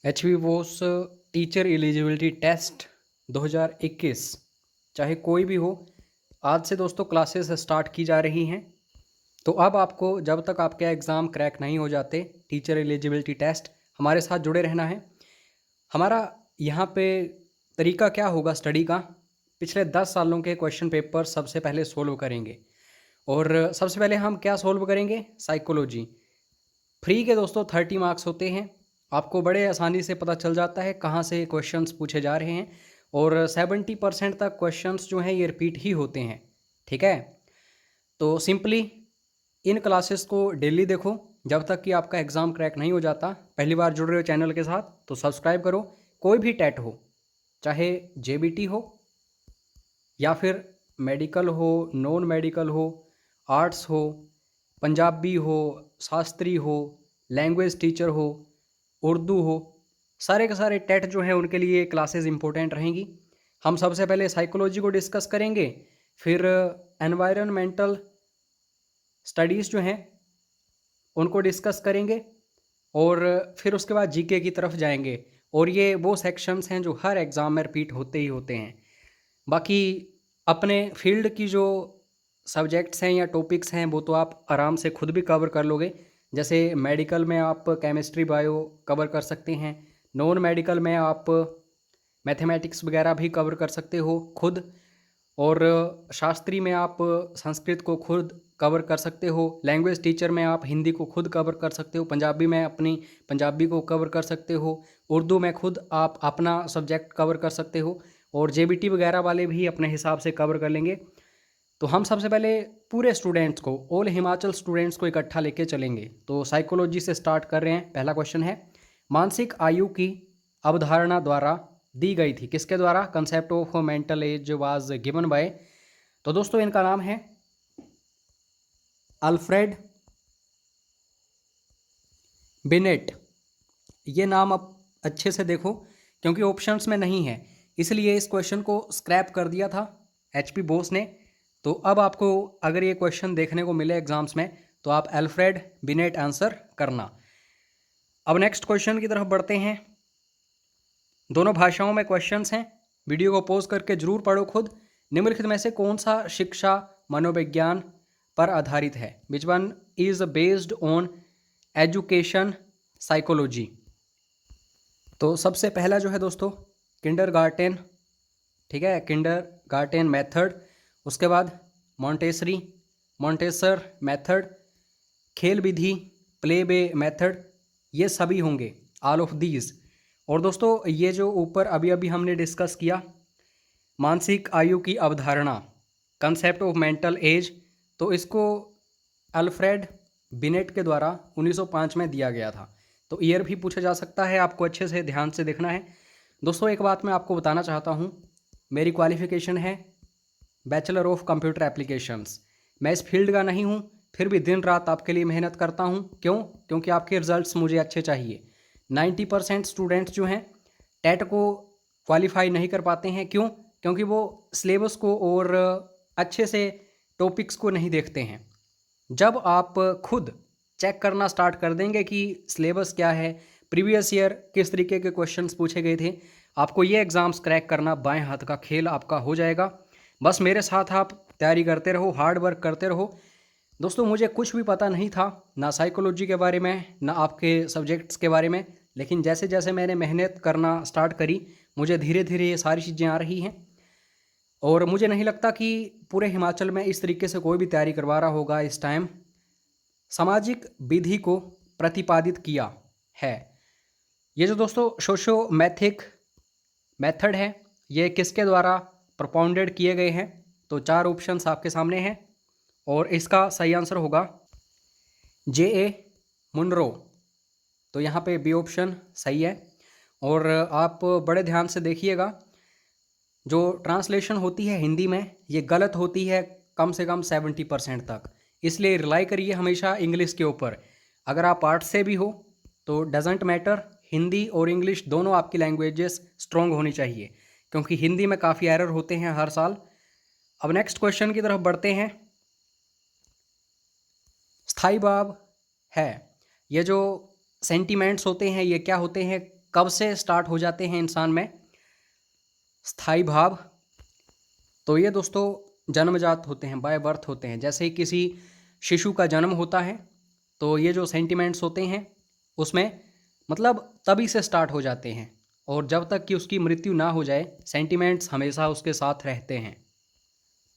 HVWOS teacher eligibility test 2021 चाहे कोई भी हो, आज से दोस्तों क्लासेस स्टार्ट की जा रही हैं। तो अब आपको जब तक आपके एग्ज़ाम क्रैक नहीं हो जाते टीचर एलिजिबिलिटी टेस्ट, हमारे साथ जुड़े रहना है। हमारा यहाँ पे तरीका क्या होगा स्टडी का, पिछले 10 सालों के क्वेश्चन पेपर सबसे पहले सोल्व करेंगे। और सबसे पहले हम क्या सोल्व करेंगे, साइकोलॉजी। फ्री के दोस्तों 30 मार्क्स होते हैं, आपको बड़े आसानी से पता चल जाता है कहाँ से क्वेश्चंस पूछे जा रहे हैं। और 70% तक क्वेश्चंस जो हैं ये रिपीट ही होते हैं। ठीक है, तो सिंपली इन क्लासेस को डेली देखो जब तक कि आपका एग्ज़ाम क्रैक नहीं हो जाता। पहली बार जुड़ रहे हो चैनल के साथ तो सब्सक्राइब करो। कोई भी टेट हो, चाहे जेबीटी हो या फिर मेडिकल हो, नॉन मेडिकल हो, आर्ट्स हो, पंजाबी हो, शास्त्री हो, लैंग्वेज टीचर हो, उर्दू हो, सारे के सारे टेट जो हैं उनके लिए क्लासेस इंपॉर्टेंट रहेंगी। हम सबसे पहले साइकोलॉजी को डिस्कस करेंगे, फिर एनवायरनमेंटल स्टडीज़ जो हैं उनको डिस्कस करेंगे, और फिर उसके बाद जीके की तरफ जाएंगे। और ये वो सेक्शंस हैं जो हर एग्ज़ाम में रिपीट होते ही होते हैं। बाकी अपने फील्ड की जो सब्जेक्ट्स हैं या टॉपिक्स हैं वो तो आप आराम से खुद भी कवर कर लोगे। जैसे मेडिकल में आप केमिस्ट्री बायो कवर कर सकते हैं, नॉन मेडिकल में आप मैथमेटिक्स वगैरह भी कवर कर सकते हो खुद, और शास्त्री में आप संस्कृत को खुद कवर कर सकते हो, लैंग्वेज टीचर में आप हिंदी को खुद कवर कर सकते हो, पंजाबी में अपनी पंजाबी को कवर कर सकते हो, उर्दू में खुद आप अपना सब्जेक्ट कवर कर सकते हो, और जेबीटी वगैरह वाले भी अपने हिसाब से कवर कर लेंगे। तो हम सबसे पहले पूरे स्टूडेंट्स को, ऑल हिमाचल स्टूडेंट्स को इकट्ठा लेके चलेंगे। तो साइकोलॉजी से स्टार्ट कर रहे हैं। पहला क्वेश्चन है, मानसिक आयु की अवधारणा द्वारा दी गई थी, किसके द्वारा? Concept of mental as was given by. तो दोस्तों इनका नाम है अल्फ्रेड बिनेट। ये नाम आप अच्छे से देखो क्योंकि ऑप्शंस में नहीं है, इसलिए इस क्वेश्चन को स्क्रैप कर दिया था एचपी बोस ने। तो अब आपको अगर ये क्वेश्चन देखने को मिले एग्जाम्स में तो आप अल्फ्रेड बिनेट आंसर करना। अब नेक्स्ट क्वेश्चन की तरफ बढ़ते हैं। दोनों भाषाओं में क्वेश्चंस हैं, वीडियो को पॉज करके जरूर पढ़ो खुद। निम्नलिखित में से कौन सा शिक्षा मनोविज्ञान पर आधारित है? Which one is based on education psychology? तो सबसे पहला जो है दोस्तों किंडरगार्टन, ठीक है, किंडरगार्टन मेथड। उसके बाद मॉन्टेसरी, मॉन्टेसर मेथड, खेल विधि, प्ले वे मेथड, ये सभी होंगे, ऑल ऑफ दीज। और दोस्तों ये जो ऊपर अभी अभी हमने डिस्कस किया, मानसिक आयु की अवधारणा, कंसेप्ट ऑफ मेंटल एज, तो इसको अल्फ्रेड बिनेट के द्वारा 1905 में दिया गया था। तो ईयर भी पूछा जा सकता है, आपको अच्छे से ध्यान से देखना है। दोस्तों एक बात मैं आपको बताना चाहता हूँ, मेरी क्वालिफ़िकेशन है बैचलर ऑफ कंप्यूटर एप्लीकेशंस। मैं इस फील्ड का नहीं हूँ, फिर भी दिन रात आपके लिए मेहनत करता हूँ। क्यों? क्योंकि आपके रिजल्ट्स मुझे अच्छे चाहिए। 90% स्टूडेंट्स जो हैं टेट को क्वालिफाई नहीं कर पाते हैं। क्यों? क्योंकि वो सिलेबस को और अच्छे से टॉपिक्स को नहीं देखते हैं। जब आप खुद चेक करना स्टार्ट कर देंगे कि सिलेबस क्या है, प्रीवियस ईयर किस तरीके के क्वेश्चंस पूछे गए थे, आपको ये एग्ज़ाम्स क्रैक करना बाएं हाथ का खेल आपका हो जाएगा। बस मेरे साथ आप तैयारी करते रहो, हार्ड वर्क करते रहो। दोस्तों मुझे कुछ भी पता नहीं था, ना साइकोलॉजी के बारे में ना आपके सब्जेक्ट्स के बारे में, लेकिन जैसे जैसे मैंने मेहनत करना स्टार्ट करी मुझे धीरे धीरे ये सारी चीज़ें आ रही हैं। और मुझे नहीं लगता कि पूरे हिमाचल में इस तरीके से कोई भी तैयारी करवा रहा होगा इस टाइम। सामाजिक विधि को प्रतिपादित किया है। ये जो दोस्तों सोशियोमैथिक मेथड है, ये किसके द्वारा प्रोपाउंडेड किए गए हैं? तो 4 ऑप्शंस आपके सामने हैं और इसका सही आंसर होगा J.A. मुनरो। तो यहाँ पे बी ऑप्शन सही है। और आप बड़े ध्यान से देखिएगा, जो ट्रांसलेशन होती है हिंदी में ये गलत होती है कम से कम 70% तक, इसलिए रिलाई करिए हमेशा इंग्लिश के ऊपर। अगर आप आर्ट्स से भी हो तो डजेंट मैटर, हिंदी और इंग्लिश दोनों आपकी लैंग्वेजेस स्ट्रॉन्ग होनी चाहिए, क्योंकि हिंदी में काफ़ी एरर होते हैं हर साल। अब नेक्स्ट क्वेश्चन की तरफ बढ़ते हैं। स्थाई भाव है, ये जो सेंटिमेंट्स होते हैं ये क्या होते हैं? कब से स्टार्ट हो जाते हैं इंसान में स्थायी भाव? तो ये दोस्तों जन्मजात होते हैं, बाय बर्थ होते हैं। जैसे ही किसी शिशु का जन्म होता है तो ये जो सेंटिमेंट्स होते हैं उसमें मतलब तभी से स्टार्ट हो जाते हैं, और जब तक कि उसकी मृत्यु ना हो जाए सेंटिमेंट्स हमेशा उसके साथ रहते हैं।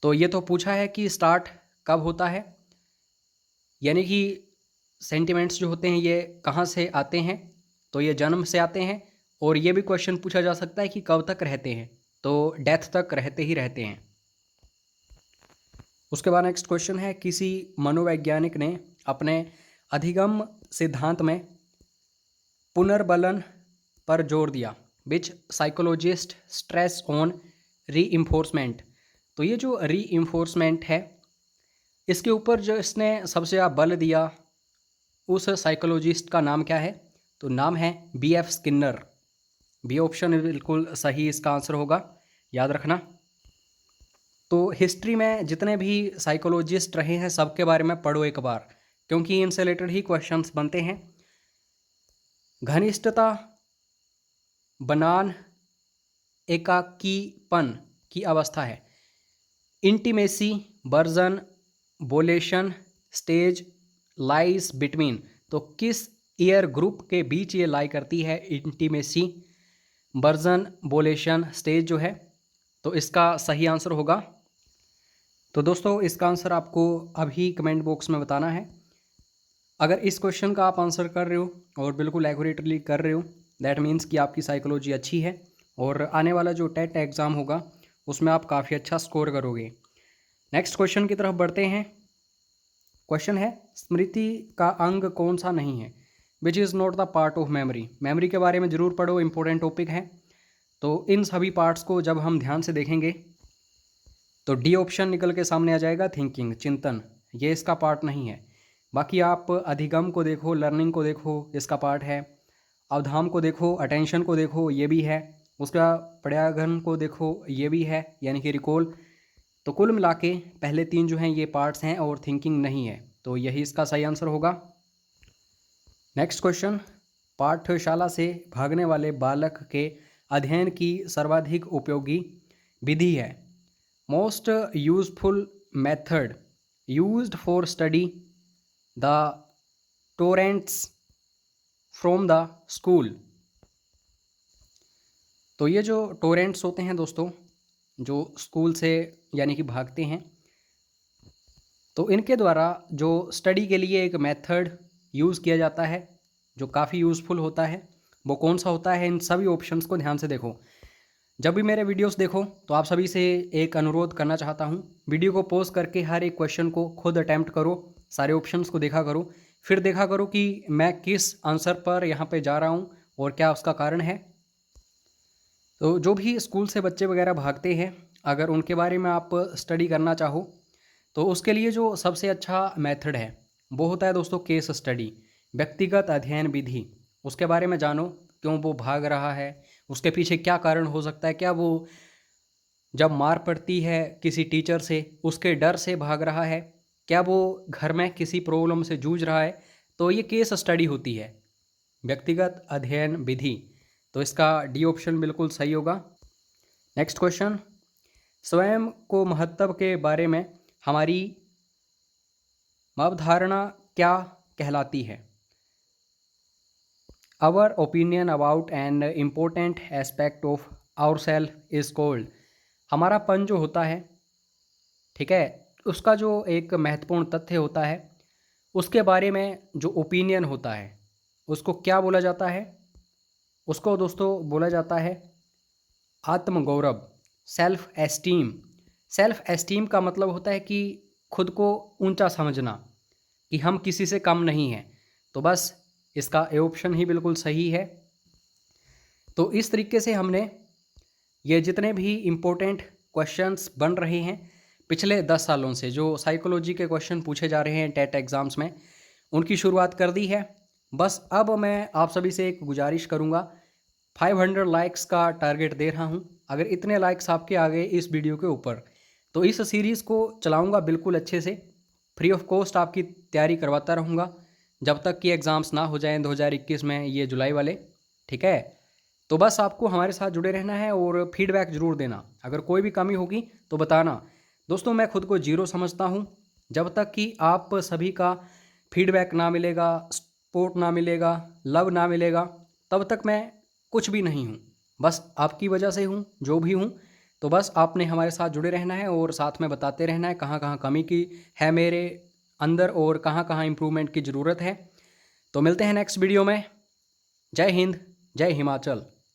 तो ये तो पूछा है कि स्टार्ट कब होता है, यानी कि सेंटिमेंट्स जो होते हैं ये कहाँ से आते हैं, तो ये जन्म से आते हैं। और ये भी क्वेश्चन पूछा जा सकता है कि कब तक रहते हैं, तो डेथ तक रहते ही रहते हैं। उसके बाद नेक्स्ट क्वेश्चन है, किसी मनोवैज्ञानिक ने अपने अधिगम सिद्धांत में पुनर्बलन पर जोर दिया। विच साइकोलॉजिस्ट स्ट्रेस ऑन रीइंफोर्समेंट। तो ये जो रीइंफोर्समेंट है इसके ऊपर जो इसने सबसे ज़्यादा बल दिया उस साइकोलॉजिस्ट का नाम क्या है? तो नाम है B.F. स्किनर। बी ऑप्शन बिल्कुल सही इसका आंसर होगा, याद रखना। तो हिस्ट्री में जितने भी साइकोलॉजिस्ट रहे हैं सबके बारे में पढ़ो एक बार, क्योंकि इनसे रिलेटेड ही क्वेश्चंस बनते हैं। घनिष्ठता बनाम एकाकीपन की अवस्था है। Intimacy, versus, isolation, stage, lies between. तो किस ईयर ग्रुप के बीच ये लाई करती है इंटीमेसी, वर्जन, बोलेशन, स्टेज जो है? तो इसका सही आंसर होगा। तो दोस्तों इसका आंसर आपको अभी कमेंट बॉक्स में बताना है। अगर इस क्वेश्चन का आप आंसर कर रहे हो और बिल्कुल एक्यूरेटली कर रहे हो, दैट मीन्स कि आपकी साइकोलॉजी अच्छी है और आने वाला जो टेट एग्ज़ाम होगा उसमें आप काफ़ी अच्छा स्कोर करोगे। नेक्स्ट क्वेश्चन की तरफ बढ़ते हैं। क्वेश्चन है, स्मृति का अंग कौन सा नहीं है? Which is not the part of memory. Memory के बारे में ज़रूर पढ़ो, इंपॉर्टेंट टॉपिक है। तो इन सभी पार्ट्स को जब हम ध्यान से देखेंगे तो डी ऑप्शन निकल के सामने आ जाएगा, थिंकिंग, चिंतन। ये इसका पार्ट नहीं है। बाकी आप अधिगम को देखो, लर्निंग को देखो, इसका पार्ट है। अवधाम को देखो, अटेंशन को देखो, ये भी है। उसका पर्यागन को देखो, ये भी है, यानी कि रिकॉल। तो कुल मिला के पहले तीन जो हैं ये पार्ट्स हैं और थिंकिंग नहीं है, तो यही इसका सही आंसर होगा। नेक्स्ट क्वेश्चन, पाठशाला से भागने वाले बालक के अध्ययन की सर्वाधिक उपयोगी विधि है। Most useful method used for study the torrents from the school. तो ये जो टोरेंट्स होते हैं दोस्तों, जो स्कूल से यानी कि भागते हैं, तो इनके द्वारा जो स्टडी के लिए एक मेथड यूज़ किया जाता है जो काफ़ी यूज़फुल होता है, वो कौन सा होता है? इन सभी ऑप्शंस को ध्यान से देखो। जब भी मेरे वीडियोस देखो तो आप सभी से एक अनुरोध करना चाहता हूँ, वीडियो को पॉज करके हर एक क्वेश्चन को खुद अटैम्प्ट करो, सारे ऑप्शंस को देखा करो, फिर देखा करो कि मैं किस आंसर पर यहाँ पे जा रहा हूँ और क्या उसका कारण है। तो जो भी स्कूल से बच्चे वगैरह भागते हैं, अगर उनके बारे में आप स्टडी करना चाहो तो उसके लिए जो सबसे अच्छा मेथड है वो होता है दोस्तों केस स्टडी, व्यक्तिगत अध्ययन विधि। उसके बारे में जानो, क्यों वो भाग रहा है, उसके पीछे क्या कारण हो सकता है, क्या वो जब मार पड़ती है किसी टीचर से उसके डर से भाग रहा है, क्या वो घर में किसी प्रॉब्लम से जूझ रहा है। तो ये केस स्टडी होती है, व्यक्तिगत अध्ययन विधि। तो इसका डी ऑप्शन बिल्कुल सही होगा। नेक्स्ट क्वेश्चन, स्वयं को महत्व के बारे में हमारी अवधारणा क्या कहलाती है? Our opinion about an important aspect of our self is called. हमारापन जो होता है, ठीक है, उसका जो एक महत्वपूर्ण तथ्य होता है, उसके बारे में जो ओपिनियन होता है उसको क्या बोला जाता है? उसको दोस्तों बोला जाता है आत्मगौरव, सेल्फ एस्टीम। सेल्फ एस्टीम का मतलब होता है कि खुद को ऊंचा समझना, कि हम किसी से कम नहीं हैं। तो बस इसका ए ऑप्शन ही बिल्कुल सही है। तो इस तरीके से हमने ये जितने भी इम्पोर्टेंट क्वेश्चंस बन रहे हैं पिछले 10 सालों से, जो साइकोलॉजी के क्वेश्चन पूछे जा रहे हैं टेट एग्ज़ाम्स में, उनकी शुरुआत कर दी है। बस अब मैं आप सभी से एक गुजारिश करूँगा, 500 लाइक्स का टारगेट दे रहा हूँ। अगर इतने लाइक्स आपके आ गए इस वीडियो के ऊपर तो इस सीरीज़ को चलाऊँगा बिल्कुल अच्छे से, फ्री ऑफ कॉस्ट आपकी तैयारी करवाता रहूँगा जब तक कि एग्ज़ाम्स ना हो जाएं 2021 में, ये जुलाई वाले, ठीक है। तो बस आपको हमारे साथ जुड़े रहना है और फीडबैक ज़रूर देना। अगर कोई भी कमी होगी तो बताना। दोस्तों, मैं खुद को ज़ीरो समझता हूँ। जब तक कि आप सभी का फीडबैक ना मिलेगा, सपोर्ट ना मिलेगा, लव ना मिलेगा, तब तक मैं कुछ भी नहीं हूँ। बस आपकी वजह से हूँ, जो भी हूँ। तो बस आपने हमारे साथ जुड़े रहना है और साथ में बताते रहना है कहाँ कहाँ कमी की है मेरे अंदर और कहाँ कहाँ इम्प्रूवमेंट की ज़रूरत है। तो मिलते हैं नेक्स्ट वीडियो में। जय हिंद, जय हिमाचल।